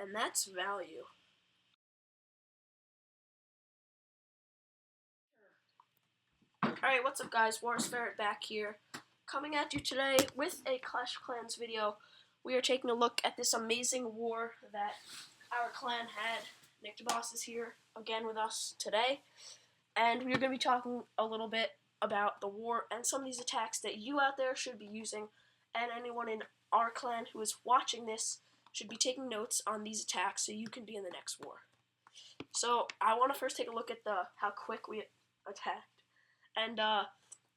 and that's value. Alright, what's up guys, Warrsferret back here, coming at you today with a Clash of Clans video. We are taking a look at this amazing war that our clan had. Nick DeBoss is here again with us today, and we're going to be talking a little bit about the war and some of these attacks that you out there should be using, and anyone in our clan who is watching this should be taking notes on these attacks so you can be in the next war. So I want to first take a look at how quick we attacked. And,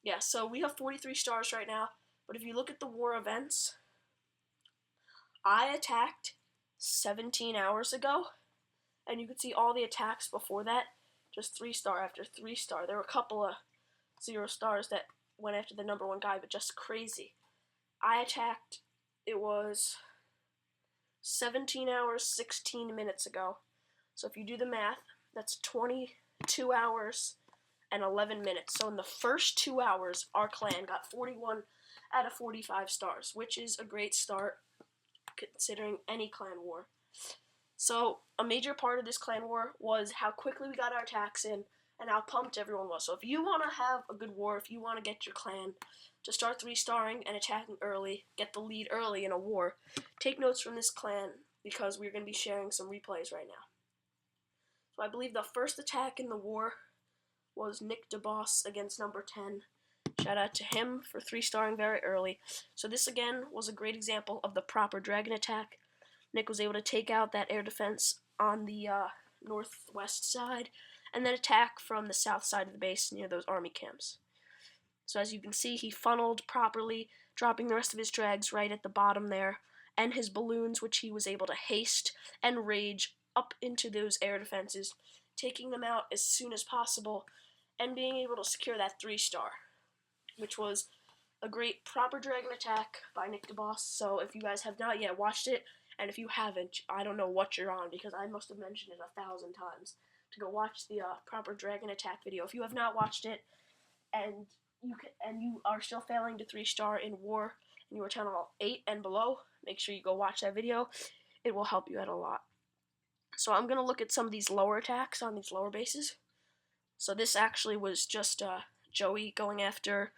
yeah, so we have 43 stars right now, but if you look at the war events, I attacked 17 hours ago, and you can see all the attacks before that, just 3-star after 3-star. There were a couple of 0 stars that went after the number 1 guy, but just crazy. I attacked, it was 17 hours, 16 minutes ago. So if you do the math, that's 22 hours and 11 minutes. So in the first 2 hours, our clan got 41 out of 45 stars, which is a great start considering any clan war. So a major part of this clan war was how quickly we got our attacks in and how pumped everyone was. So if you want to have a good war, if you want to get your clan to start 3-starring and attacking early, get the lead early in a war, take notes from this clan because we're going to be sharing some replays right now. So I believe the first attack in the war was Nick DeBoss against number 10. Shout out to him for 3-starring very early. So this again was a great example of the proper dragon attack. Nick was able to take out that air defense on the northwest side and then attack from the south side of the base near those army camps. So as you can see, he funneled properly, dropping the rest of his drags right at the bottom there, and his balloons, which he was able to haste and rage up into those air defenses, taking them out as soon as possible, and being able to secure that 3-star, which was a great proper dragon attack by Nick DeBoss. So if you guys have not yet watched it, and if you haven't, I don't know what you're on, because I must have mentioned it 1,000 times, to go watch the proper dragon attack video. If you have not watched it, and you are still failing to 3-star in war, and you are channel 8 and below, make sure you go watch that video. It will help you out a lot. So I'm going to look at some of these lower attacks on these lower bases. So this actually was just Joey going after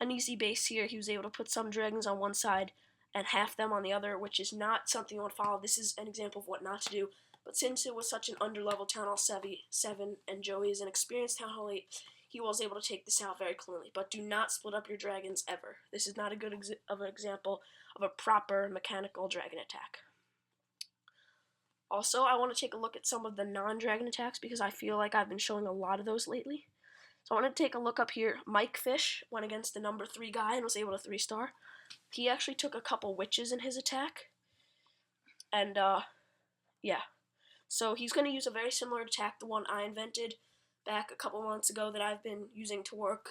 an easy base here. He was able to put some dragons on one side and half them on the other, which is not something you want to follow. This is an example of what not to do. But since it was such an underlevel Town Hall 7 and Joey is an experienced Town Hall 8, he was able to take this out very cleanly. But do not split up your dragons ever. This is not a good example of a proper mechanical dragon attack. Also, I want to take a look at some of the non-dragon attacks because I feel like I've been showing a lot of those lately. So I want to take a look up here. Mike Fish went against the number 3 guy and was able to 3-star. He actually took a couple witches in his attack. And, yeah. So he's going to use a very similar attack, the one I invented back a couple months ago that I've been using to work.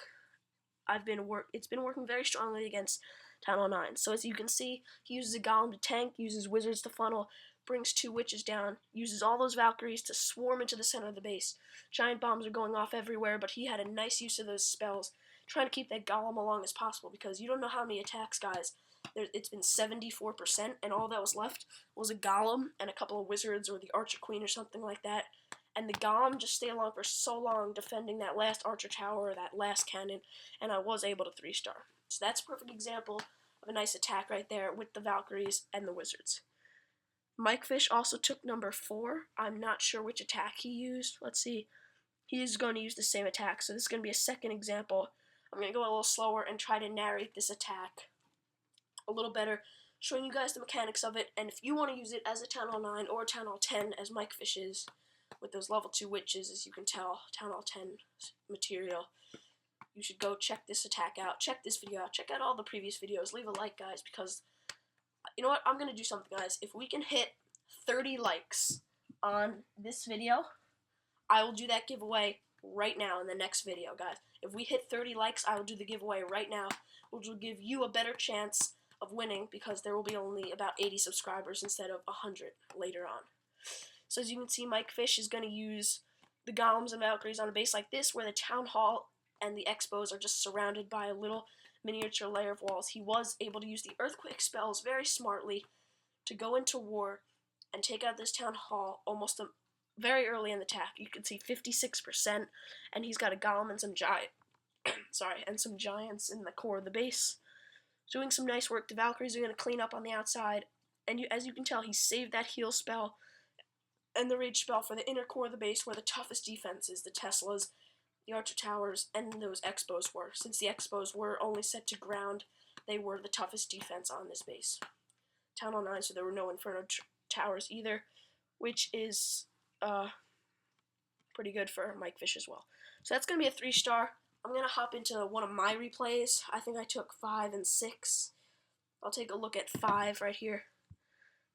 It's been working very strongly against Town Hall 9. So as you can see, he uses a golem to tank, uses wizards to funnel, brings 2 witches down, uses all those Valkyries to swarm into the center of the base. Giant bombs are going off everywhere, but he had a nice use of those spells, trying to keep that golem along as possible, because you don't know how many attacks, guys. It's been 74%, and all that was left was a golem and a couple of wizards or the Archer Queen or something like that. And the golem just stayed along for so long defending that last Archer Tower or that last cannon, and I was able to 3-star. So that's a perfect example of a nice attack right there with the Valkyries and the wizards. Mike Fish also took number 4. I'm not sure which attack he used. Let's see. He's going to use the same attack, so this is going to be a second example. I'm going to go a little slower and try to narrate this attack a little better, showing you guys the mechanics of it, and if you want to use it as a Town Hall 9 or Town Hall 10, as Mike Fish is, with those level 2 witches, as you can tell, Town Hall 10 material, you should go check this attack out, check this video out, check out all the previous videos, leave a like, guys, because, you know what, I'm going to do something, guys. If we can hit 30 likes on this video, I will do that giveaway right now in the next video, guys. If we hit 30 likes, I will do the giveaway right now, which will give you a better chance of winning because there will be only about 80 subscribers instead of 100 later on. So as you can see, Mike Fish is going to use the golems and Valkyries on a base like this where the Town Hall and the Expos are just surrounded by a little miniature layer of walls. He was able to use the earthquake spells very smartly to go into war and take out this town hall almost very early in the attack. You can see 56%, and he's got a golem and some some giants in the core of the base. Doing some nice work. The Valkyries are going to clean up on the outside, and as you can tell, he saved that heal spell and the rage spell for the inner core of the base, where the toughest defense is the Teslas, the Archer Towers, and those Expos were. Since the Expos were only set to ground, they were the toughest defense on this base. Town Hall 9, so there were no Inferno Towers either, which is pretty good for Mike Fish as well. So that's going to be a 3-star. I'm going to hop into one of my replays. I think I took 5 and 6. I'll take a look at 5 right here.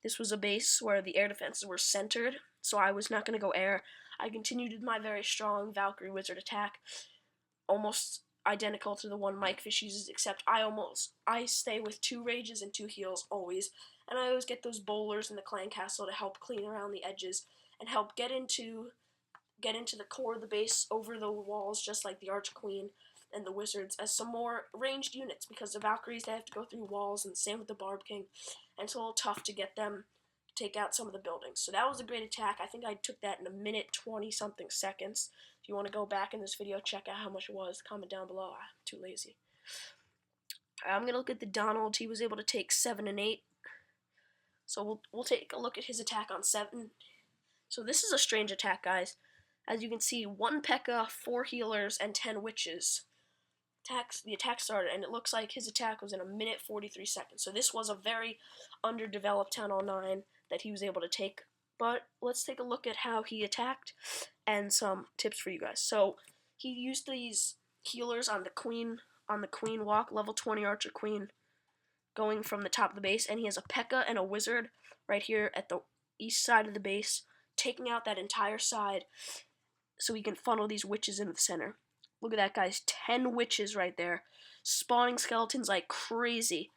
This was a base where the air defenses were centered, so I was not going to go air. I continued with my very strong Valkyrie Wizard attack, almost identical to the one Mike Fish uses, except I stay with 2 rages and 2 heals always, and I always get those bowlers in the clan castle to help clean around the edges and help get into the core of the base over the walls, just like the Arch Queen and the Wizards, as some more ranged units, because the Valkyries, they have to go through walls, and same with the Barb King, and it's a little tough to get them to take out some of the buildings. So that was a great attack. I think I took that in a minute 20-something seconds. If you want to go back in this video, check out how much it was. Comment down below. I'm too lazy. I'm going to look at the Donald. He was able to take 7 and 8. So we'll take a look at his attack on 7. So this is a strange attack, guys. As you can see, 1 P.E.K.K.A., 4 healers, and 10 witches. The attack started, and it looks like his attack was in a minute 43 seconds. So this was a very underdeveloped Town Hall 9 that he was able to take. But let's take a look at how he attacked and some tips for you guys. So he used these healers on the Queen walk, level 20 Archer Queen, going from the top of the base, and he has a P.E.K.K.A. and a Wizard right here at the east side of the base, taking out that entire side so he can funnel these witches into the center. Look at that, guys. 10 witches right there, spawning skeletons like crazy.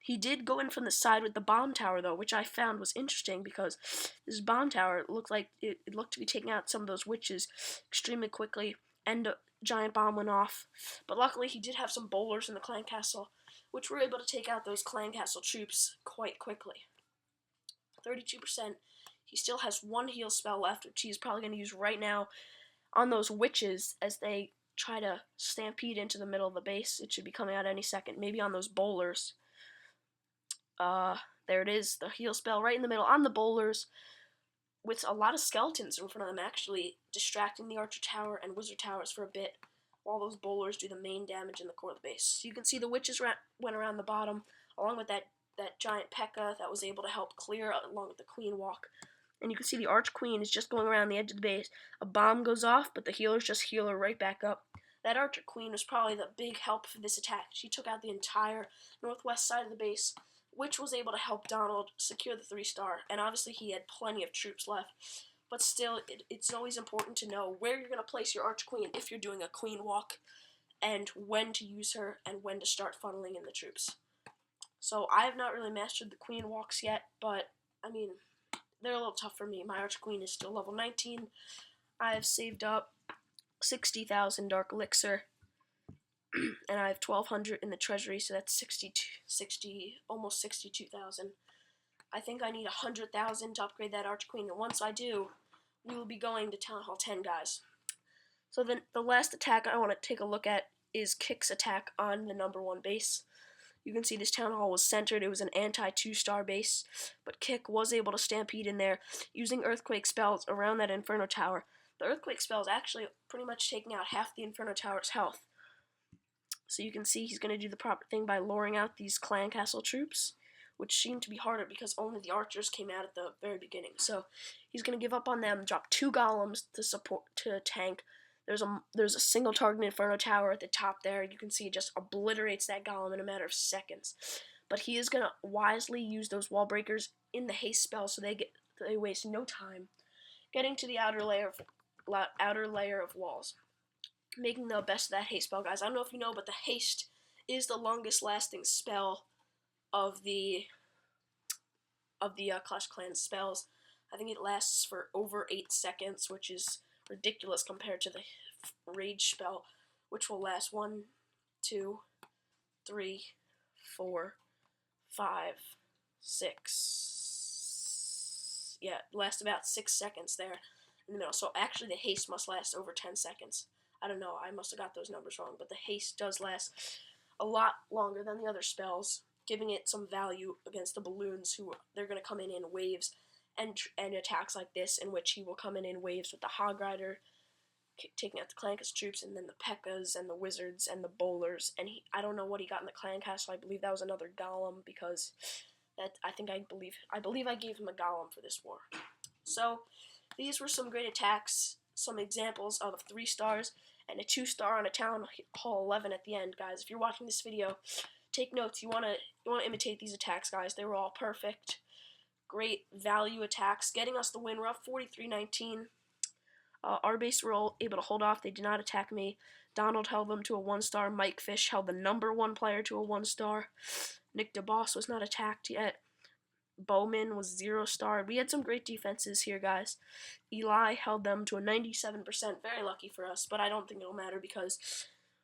He did go in from the side with the bomb tower, though, which I found was interesting, because this bomb tower looked like it looked to be taking out some of those witches extremely quickly, and a giant bomb went off. But luckily, he did have some bowlers in the clan castle, which were able to take out those clan castle troops quite quickly. 32%. He still has 1 heal spell left, which he's probably going to use right now on those witches as they try to stampede into the middle of the base. It should be coming out any second. Maybe on those bowlers. There it is, the heal spell right in the middle on the bowlers, with a lot of skeletons in front of them, actually distracting the Archer Tower and Wizard Towers for a bit, while those bowlers do the main damage in the core of the base. So you can see the witches went around the bottom, along with that giant P.E.K.K.A. that was able to help clear along with the Queen walk. And you can see the Arch Queen is just going around the edge of the base. A bomb goes off, but the healers just heal her right back up. That Archer Queen was probably the big help for this attack. She took out the entire northwest side of the base, which was able to help Donald secure the 3-star. And obviously he had plenty of troops left. But still, it's always important to know where you're going to place your Arch Queen if you're doing a Queen walk, and when to use her, and when to start funneling in the troops. So I have not really mastered the Queen walks yet, but, I mean, they're a little tough for me. My Arch Queen is still level 19. I have saved up 60,000 Dark Elixir, and I have 1,200 in the treasury, so that's almost 62,000. I think I need 100,000 to upgrade that Arch Queen, and once I do, we will be going to Town Hall 10, guys. So then the last attack I want to take a look at is Kick's attack on the number 1 base. You can see this Town Hall was centered. It was an anti-2-star base, but Kick was able to stampede in there using Earthquake spells around that Inferno Tower. The Earthquake spell is actually pretty much taking out half the Inferno Tower's health. So you can see he's going to do the proper thing by luring out these clan castle troops, which seemed to be harder because only the archers came out at the very beginning. So he's going to give up on them, drop 2 golems to tank. There's a single target Inferno Tower at the top there. You can see it just obliterates that golem in a matter of seconds. But he is going to wisely use those wall breakers in the haste spell, so they waste no time getting to the outer layer of walls, making the best of that haste spell, guys. I don't know if you know, but the haste is the longest lasting spell of the Clash of Clans spells. I think it lasts for over 8 seconds, which is ridiculous compared to the rage spell, which will last 1, 2, 3, 4, 5, 6, last about 6 seconds there in the middle. So actually the haste must last over 10 seconds. I don't know, I must have got those numbers wrong, but the haste does last a lot longer than the other spells, giving it some value against the balloons, who they're going to come in waves, and attacks like this, in which he will come in waves with the Hog Rider, taking out the Clankus troops, and then the P.E.K.K.A.s, and the Wizards, and the Bowlers, and I don't know what he got in the Clan Castle. I believe that was another Golem, because I believe I gave him a Golem for this war. So, these were some great attacks, some examples of 3 stars, and a 2-star on a Town Hall 11 at the end, guys. If you're watching this video, take notes. You wanna imitate these attacks, guys. They were all perfect. Great value attacks, getting us the win. We're up 43-19. Our base were all able to hold off. They did not attack me. Donald held them to a 1-star. Mike Fish held the #1 player to a 1-star. Nick DeBoss was not attacked yet. Bowman was 0-star. We had some great defenses here, guys. Eli held them to a 97%. Very lucky for us, but I don't think it'll matter because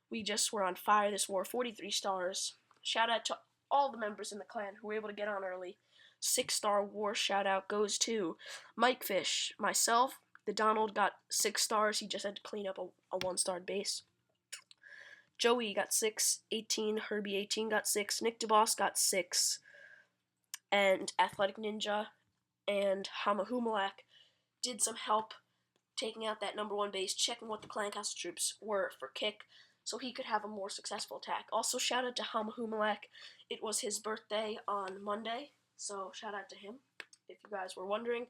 we just were on fire this war. 43 stars. Shout out to all the members in the clan who were able to get on early. 6-star war shout out goes to Mike Fish, myself. The Donald got 6 stars. He just had to clean up a 1-star base. Joey got 6. 18. Herbie 18 got 6. Nick DeBoss got 6. And Athletic Ninja and Hamahumalak did some help taking out that #1 base, checking what the Clan Castle troops were for kick, so he could have a more successful attack. Also, shout out to Hamahumalak. It was his birthday on Monday, so shout out to him, if you guys were wondering.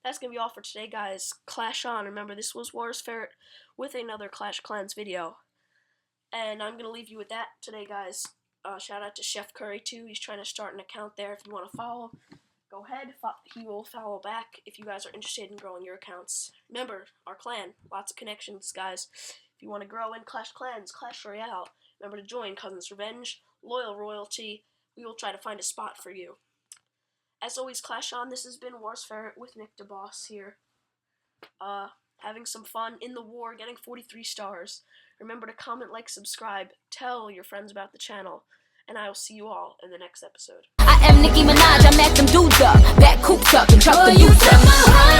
That's going to be all for today, guys. Clash on. Remember, this was Warrsferret with another Clash Clans video. And I'm going to leave you with that today, guys. Shout out to Chef Curry, too. He's trying to start an account there. If you want to follow, go ahead. He will follow back if you guys are interested in growing your accounts. Remember, our clan. Lots of connections, guys. If you want to grow in Clash Clans, Clash Royale, remember to join Cousins Revenge, Loyal Royalty. We will try to find a spot for you. As always, Clash on. This has been Warrsferret with Nick DeBoss here. Having some fun in the war, getting 43 stars. Remember to comment, like, subscribe, tell your friends about the channel, and I will see you all in the next episode. I am Nicki Minaj, I met them dudes up, back coops up and truck the dudes up.